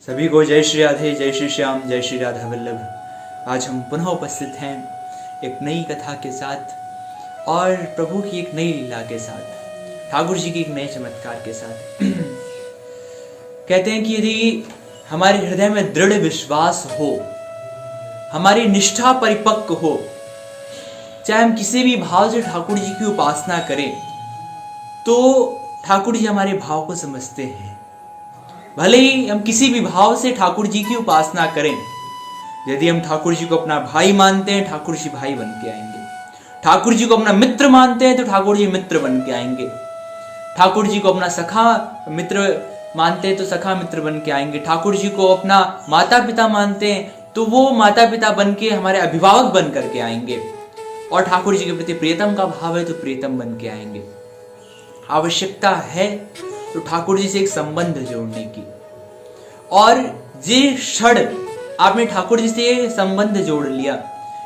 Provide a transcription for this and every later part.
सभी को जय श्री राधे, जय श्री श्याम, जय श्री राधा वल्लभ। आज हम पुनः उपस्थित हैं एक नई कथा के साथ और प्रभु की एक नई लीला के साथ, ठाकुर जी की एक नए चमत्कार के साथ। कहते हैं कि यदि हमारे हृदय में दृढ़ विश्वास हो, हमारी निष्ठा परिपक्व हो, चाहे हम किसी भी भाव से ठाकुर जी की उपासना करें, तो ठाकुर जी हमारे भाव को समझते हैं। भले ही हम किसी भी भाव से ठाकुर जी की उपासना करें, यदि हम ठाकुर जी को अपना भाई मानते हैं, ठाकुर जी भाई बन के आएंगे। ठाकुर जी को अपना मित्र मानते हैं तो ठाकुर जी मित्र बन के आएंगे। ठाकुर जी को अपना सखा मित्र मानते हैं तो सखा मित्र बन के आएंगे। ठाकुर जी को अपना माता पिता मानते हैं तो वो माता पिता बन के हमारे अभिभावक बन करके आएंगे। और ठाकुर जी के प्रति प्रियतम का भाव है तो प्रियतम बन के आएंगे। आवश्यकता है तो ठाकुर जी से एक संबंध जोड़ने की, और जे क्षण आपने ठाकुर जी से संबंध जोड़ लिया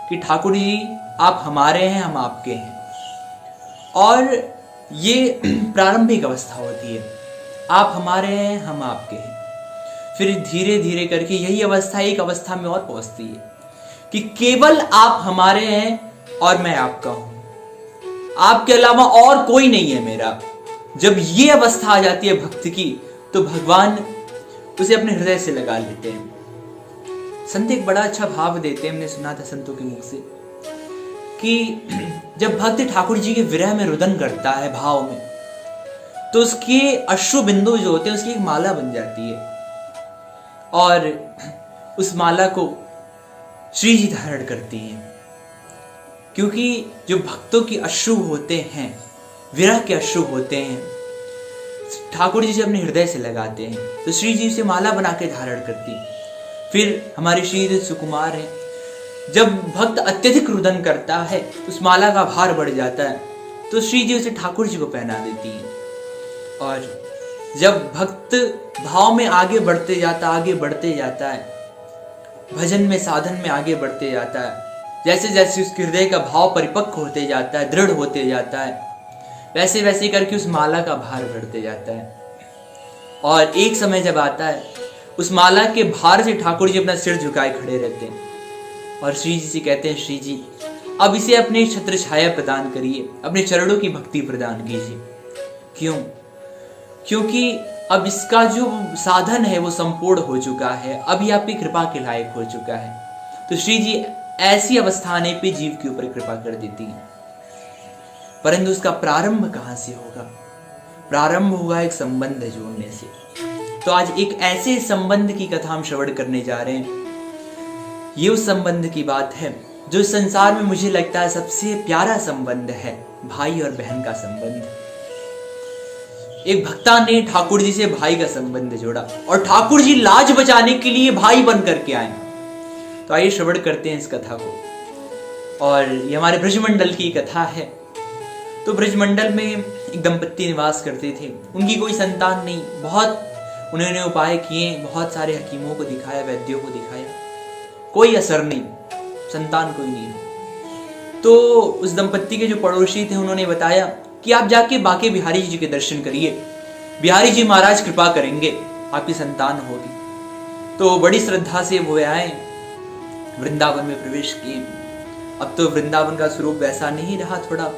कि ठाकुर जी आप हमारे हैं, हम आपके हैं, और ये प्रारंभिक अवस्था होती है, आप हमारे हैं, हम आपके हैं। फिर धीरे धीरे करके यही अवस्था एक अवस्था में और पहुंचती है कि केवल आप हमारे हैं और मैं आपका हूं, आपके अलावा और कोई नहीं है मेरा। जब ये अवस्था आ जाती है भक्त की, तो भगवान उसे अपने हृदय से लगा लेते हैं। संत एक बड़ा अच्छा भाव देते हैं, हमने सुना था संतों के मुख से, कि जब भक्त ठाकुर जी के विरह में रुदन करता है भाव में, तो उसके अश्रु बिंदु जो होते हैं उसकी एक माला बन जाती है, और उस माला को श्री जी धारण करती हैं। क्योंकि जो भक्तों की अश्रु होते हैं, विरह के अश्रु होते हैं, ठाकुर जी से अपने हृदय से लगाते हैं, तो श्री जी से माला बना के धारण करती। फिर हमारे श्री जी सुकुमार हैं, जब भक्त अत्यधिक रुदन करता है, उस माला का भार बढ़ जाता है, तो श्री जी उसे ठाकुर जी को पहना देती है। और जब भक्त भाव में आगे बढ़ते जाता है, भजन में, साधन में आगे बढ़ते जाता है, जैसे जैसे उसके हृदय का भाव परिपक्व होते जाता है, दृढ़ होते जाता है, वैसे वैसे करके उस माला का भार बढ़ते जाता है। और एक समय जब आता है, उस माला के भार से ठाकुर जी अपना सिर झुकाए खड़े रहते हैं और श्री जी से कहते हैं, श्री जी अब इसे अपनी छत्र छाया प्रदान करिए, अपने चरणों की भक्ति प्रदान कीजिए। क्यों? क्योंकि अब इसका जो साधन है वो संपूर्ण हो चुका है, अभी आपकी कृपा के लायक हो चुका है। तो श्री जी ऐसी अवस्था आने पे जीव के ऊपर कृपा कर देती है। परंतु उसका प्रारंभ कहां से होगा? प्रारंभ होगा एक संबंध जोड़ने से। तो आज एक ऐसे संबंध की कथा हम श्रवण करने जा रहे हैं। ये उस संबंध की बात है जो संसार में मुझे लगता है सबसे प्यारा संबंध है, भाई और बहन का संबंध। एक भक्ता ने ठाकुर जी से भाई का संबंध जोड़ा और ठाकुर जी लाज बचाने के लिए भाई बन करके आए। तो आइए श्रवण करते हैं इस कथा को। और ये हमारे ब्रजमंडल की कथा है। तो ब्रजमंडल में एक दंपत्ति निवास करते थे, उनकी कोई संतान नहीं। बहुत उन्होंने उपाय किए, बहुत सारे हकीमों को दिखाया, वैद्यों को दिखाया, कोई असर नहीं, संतान कोई नहीं। तो उस दंपत्ति के जो पड़ोसी थे उन्होंने बताया कि आप जाके बाके बिहारी जी के दर्शन करिए, बिहारी जी महाराज कृपा करेंगे, आपकी संतान होगी। तो बड़ी श्रद्धा से वो आए, वृंदावन में प्रवेश किए। अब तो वृंदावन का स्वरूप वैसा नहीं रहा थोड़ा,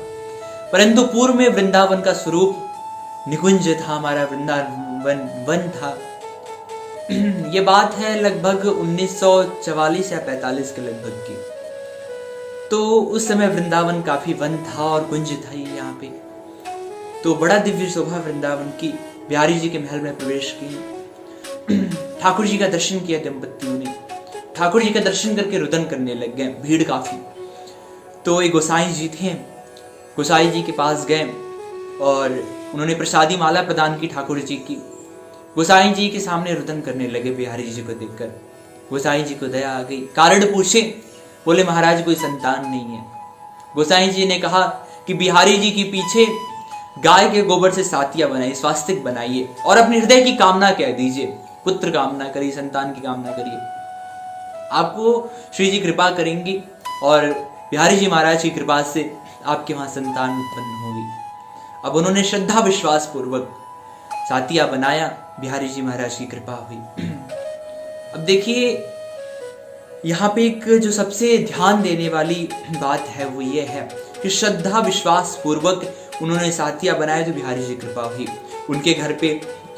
परंतु पूर्व में वृंदावन का स्वरूप निकुंज था, हमारा वृंदावन वन था। ये बात है लगभग 1944 या 45 के लगभग की। तो उस समय वृंदावन काफी वन था और कुंज था यहाँ पे। तो बड़ा दिव्य शोभा वृंदावन की। बिहारी जी के महल में प्रवेश किए, ठाकुर जी का दर्शन किया दंपत्तियों ने। ठाकुर जी का दर्शन करके रुदन करने लग गए, भीड़ काफी। तो एक गोसाई जी थे, गोसाई जी के पास गए और उन्होंने प्रसादी माला प्रदान की ठाकुर जी की। गोसाई जी के सामने रुदन करने लगे बिहारी जी को देखकर। गोसाई जी को दया आ गई, कारण पूछे, बोले महाराज कोई संतान नहीं है। गोसाई जी ने कहा कि बिहारी जी के पीछे गाय के गोबर से सातिया बनाइए, स्वास्तिक बनाइए और अपने हृदय की कामना कह दीजिए, पुत्र कामना करिए, संतान की कामना करिए, आपको श्री जी कृपा करेंगी और बिहारी जी महाराज की कृपा से आपके वहां संतान उत्पन्न होगी। अब उन्होंने श्रद्धा विश्वास पूर्वक सातिया बनाया, बिहारी जी महाराज की कृपा हुई। अब देखिए, यहाँ पे एक जो सबसे ध्यान देने वाली बात है वो ये है कि श्रद्धा विश्वास पूर्वक उन्होंने साथिया बनाए तो बिहारी जी कृपा हुई, उनके घर पे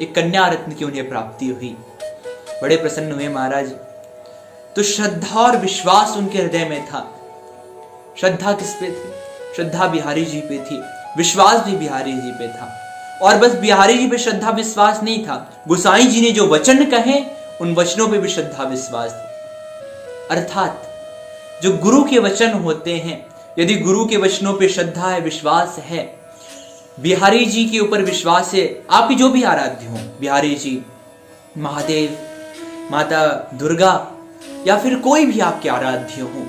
एक कन्या रत्न की उन्हें प्राप्ति हुई। बड़े प्रसन्न हुए महाराज। तो श्रद्धा और विश्वास उनके हृदय में था। श्रद्धा किस पे थी? श्रद्धा बिहारी जी पे थी, विश्वास भी बिहारी जी पे था। और बस बिहारी जी पे श्रद्धा विश्वास नहीं था, गोसाई जी ने जो वचन कहे उन वचनों पे भी श्रद्धा विश्वास थी। अर्थात जो गुरु के वचन होते हैं, यदि गुरु के वचनों पे श्रद्धा है, विश्वास है, बिहारी जी के ऊपर विश्वास है, आपकी जो भी आराध्य हो, बिहारी जी, महादेव, माता दुर्गा या फिर कोई भी आपके आराध्य हो,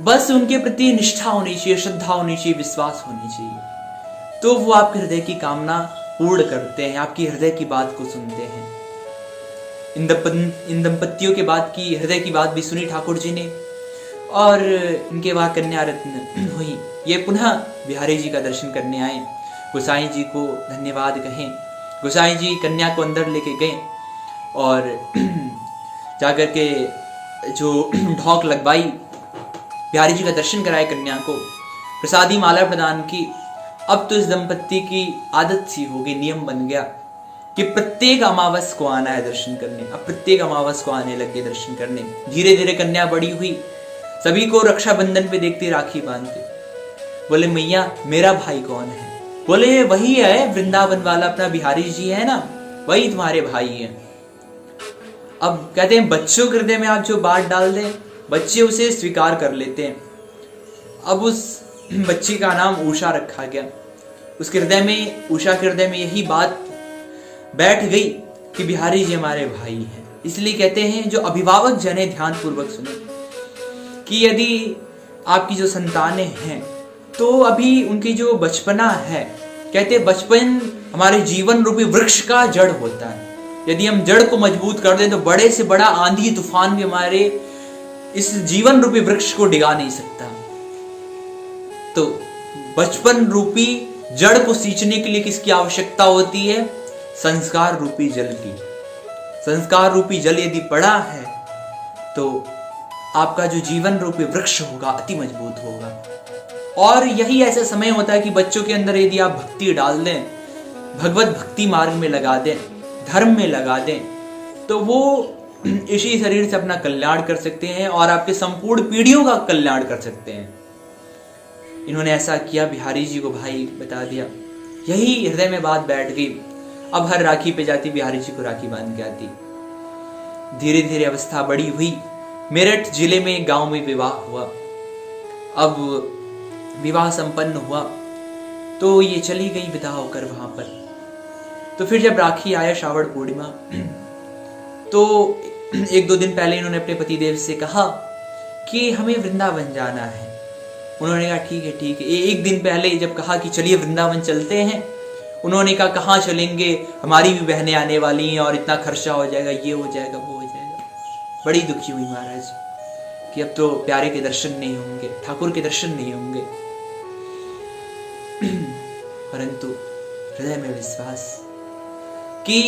बस उनके प्रति निष्ठा होनी चाहिए, श्रद्धा होनी चाहिए, विश्वास होनी चाहिए, तो वो आपके हृदय की कामना पूर्ण करते हैं, आपकी हृदय की बात को सुनते हैं। इन दंपतियों के बाद की हृदय की बात भी सुनी ठाकुर जी ने, और इनके वहां कन्या रत्न हुई। ये पुनः बिहारी जी का दर्शन करने आए, गोसाई जी को धन्यवाद कहें। गोसाई जी कन्या को अंदर लेके गए और जाकर के जो ढोक लगवाई, बिहारी जी का दर्शन कराए, कन्या को प्रसादी माला प्रदान की। अब तो इस दंपत्ति की आदत सी हो गई, नियम बन गया कि प्रत्येक अमावस को आना है दर्शन करने। अब प्रत्येक अमावस को आने लगे दर्शन करने। धीरे धीरे कन्या बड़ी हुई, सभी को रक्षाबंधन पे देखते राखी बांधते। बोले मैया मेरा भाई कौन है? बोले वही है वृंदावन वाला अपना बिहारी जी है ना, वही तुम्हारे भाई है। अब कहते हैं बच्चों के हृदय में आप जो बात डाल दें, बच्चे उसे स्वीकार कर लेते हैं। अब उस बच्ची का नाम उषा रखा गया। उसके हृदय में, उषा के हृदय में यही बात बैठ गई कि बिहारी जी हमारे भाई हैं। इसलिए कहते हैं जो अभिभावक जने ध्यान पूर्वक सुने कि यदि आपकी जो संतानें हैं तो अभी उनकी जो बचपना है, कहते हैं बचपन हमारे जीवन रूपी वृक्ष का जड़ होता है। यदि हम जड़ को मजबूत कर दें तो बड़े से बड़ा आंधी तूफान भी हमारे इस जीवन रूपी वृक्ष को डिगा नहीं सकता। तो बचपन रूपी जड़ को सींचने के लिए किसकी आवश्यकता होती है? संस्कार रूपी जल की। संस्कार रूपी जल यदि पड़ा है तो आपका जो जीवन रूपी वृक्ष होगा अति मजबूत होगा। और यही ऐसा समय होता है कि बच्चों के अंदर यदि आप भक्ति डाल दें, भगवत भक्ति मार्ग में लगा दें, धर्म में लगा दें, तो वो इसी शरीर से अपना कल्याण कर सकते हैं और आपके संपूर्ण पीढ़ियों का कल्याण कर सकते हैं। इन्होंने ऐसा किया, बिहारी जी को भाई बता दिया, यही हृदय में बात बैठ गई। अब हर राखी पे जाती, बिहारी जी को राखी बांध के आती। धीरे धीरे अवस्था बड़ी हुई। मेरठ जिले में एक गांव में विवाह हुआ। अब विवाह संपन्न हुआ तो ये चली गई विदा होकर वहां पर। तो फिर जब राखी आया, श्रावण पूर्णिमा, तो एक दो दिन पहले इन्होंने अपने पतिदेव से कहा कि हमें वृंदावन जाना है। उन्होंने कहा ठीक है ठीक है। एक दिन पहले जब कहा कि चलिए वृंदावन चलते हैं, उन्होंने कहा कहाँ चलेंगे, हमारी भी बहनें आने वाली हैं और इतना खर्चा हो जाएगा, ये हो जाएगा वो हो जाएगा। बड़ी दुखी हुई महाराज कि अब तो प्यारे के दर्शन नहीं होंगे, ठाकुर के दर्शन नहीं होंगे। परंतु हृदय में विश्वास कि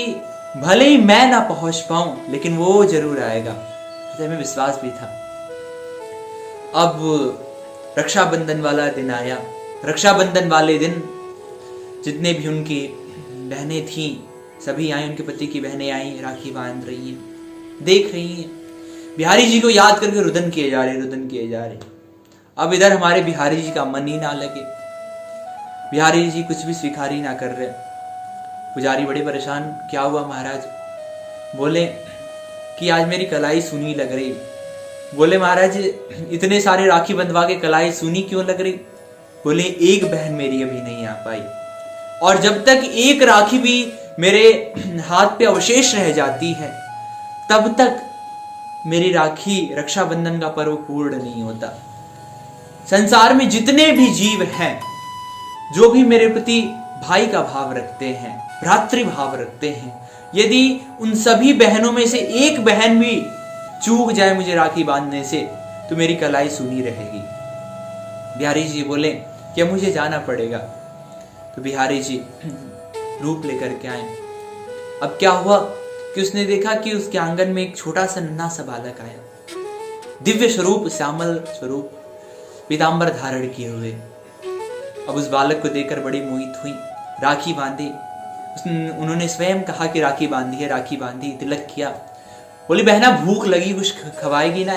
भले ही मैं ना पहुंच पाऊं लेकिन वो जरूर आएगा, हृदय में विश्वास भी था। अब रक्षाबंधन वाला दिन आया। रक्षाबंधन वाले दिन जितने भी उनकी बहनें थीं सभी आई, उनके पति की बहनें आई, राखी बांध रही हैं, देख रही हैं। बिहारी जी को याद करके रुदन किए जा रहे, रुदन किए जा रहे। अब इधर हमारे बिहारी जी का मन ही ना लगे, बिहारी जी कुछ भी स्वीकार ही ना कर रहे। पुजारी बड़े परेशान, क्या हुआ महाराज? बोले कि आज मेरी कलाई सूनी लग रही। बोले महाराज इतने सारे राखी बंधवा के कलाई सूनी क्यों लग रही? बोले एक बहन मेरी अभी नहीं आ पाई, और जब तक एक राखी भी मेरे हाथ पे अवशेष रह जाती है तब तक मेरी राखी रक्षाबंधन का पर्व पूर्ण नहीं होता। संसार में जितने भी जीव हैं जो भी मेरे प्रति भाई का भाव रखते हैं, भ्रातृभाव रखते हैं, यदि उन सभी बहनों में से एक बहन भी चूक जाए मुझे राखी बांधने से तो मेरी कलाई सूनी रहेगी। बिहारी जी बोले कि मुझे जाना पड़ेगा। तो बिहारी जी रूप लेकर के आए। अब क्या हुआ कि उसने देखा कि उसके आंगन में एक छोटा सा नन्हा सा बालक आया, दिव्य स्वरूप, श्यामल स्वरूप, पीतांबर धारण किए हुए। अब उस बालक को देखकर बड़ी मोहित हुई, राखी बांधी। उन्होंने स्वयं कहा कि राखी बांधी है, राखी बांधी, तिलक किया। बोली बहना भूख लगी, कुछ खवाएगी ना?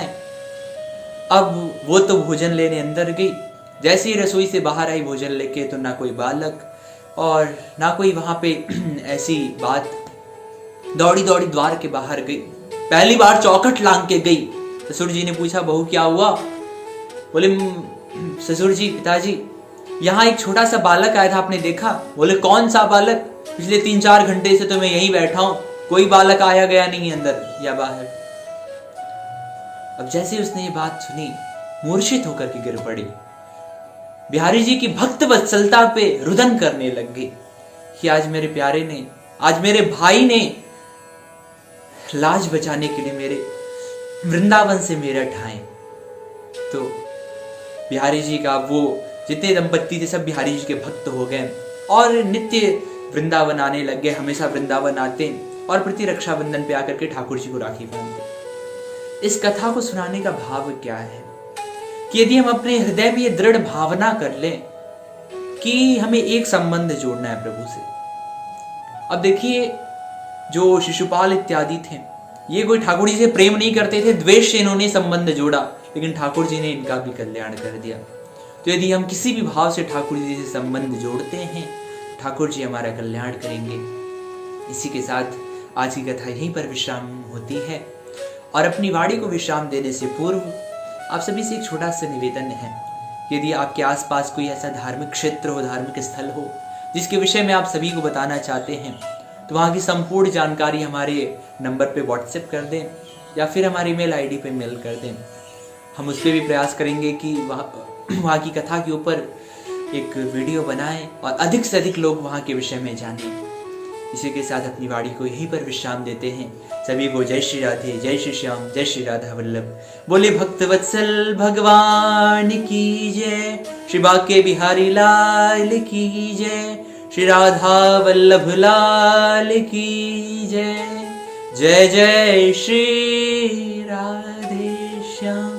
अब वो तो भोजन लेने अंदर गई। जैसे ही रसोई से बाहर आई भोजन लेके, तो ना कोई बालक और ना कोई वहां पे ऐसी बात। दौड़ी दौड़ी द्वार के बाहर गई, पहली बार चौखट लांग के गई। ससुर जी ने पूछा बहू क्या हुआ? बोले ससुर जी, पिताजी, यहाँ एक छोटा सा बालक आया था, आपने देखा? बोले कौन सा बालक? पिछले 3-4 घंटे से तो मैं यहीं बैठा हूं, कोई बालक आया गया नहीं अंदर या बाहर। अब जैसे उसने ये बात सुनी, मूर्छित होकर के गिर पड़ी। बिहारी जी की भक्त वत्सलता पे रुदन करने लग गई कि आज मेरे प्यारे ने, आज मेरे भाई ने लाज बचाने के लिए मेरे वृंदावन से मेरा ठाए। तो बिहारी जी का वो जितने दंपत्ति थे सब बिहारी जी के भक्त हो गए और नित्य वृंदावन आने लग गए। हमेशा वृंदावन आते और प्रति रक्षाबंधन पे आकर के ठाकुर जी को राखी बांधते। इस कथा को सुनाने का भाव क्या है कि यदि हम अपने हृदय में ये दृढ़ भावना कर लें कि हमें एक संबंध जोड़ना है प्रभु से। अब देखिए, जो शिशुपाल इत्यादि थे, ये कोई ठाकुर जी से प्रेम नहीं करते थे, द्वेष से इन्होंने संबंध जोड़ा, लेकिन ठाकुर जी ने इनका भी कल्याण कर दिया। तो यदि हम किसी भी भाव से ठाकुर जी से संबंध जोड़ते हैं, ठाकुर जी हमारा कल्याण करेंगे। इसी के साथ आज की कथा यहीं पर विश्राम होती है। और अपनी वाणी को विश्राम देने से पूर्व आप सभी से एक छोटा सा निवेदन है, यदि आपके आसपास कोई ऐसा धार्मिक क्षेत्र हो, धार्मिक स्थल हो जिसके विषय में आप सभी को बताना चाहते हैं, तो वहाँ की संपूर्ण जानकारी हमारे नंबर पे व्हाट्सएप कर दें या फिर हमारी ईमेल आईडी पे मेल कर दें। हम उस पर भी प्रयास करेंगे कि वहाँ की कथा के ऊपर एक वीडियो बनाएं और अधिक से अधिक लोग वहाँ के विषय में जानें। इसी के साथ अपनी वाणी को यहीं पर विश्राम देते हैं। सभी को जय श्री राधे, जय श्री श्याम, जय श्री राधा वल्लभ। बोले भक्त वत्सल भगवान की जय, श्री बाके बिहारी लाल की जय, श्री राधा वल्लभ लाल की जय। जय जय श्री राधे श्याम।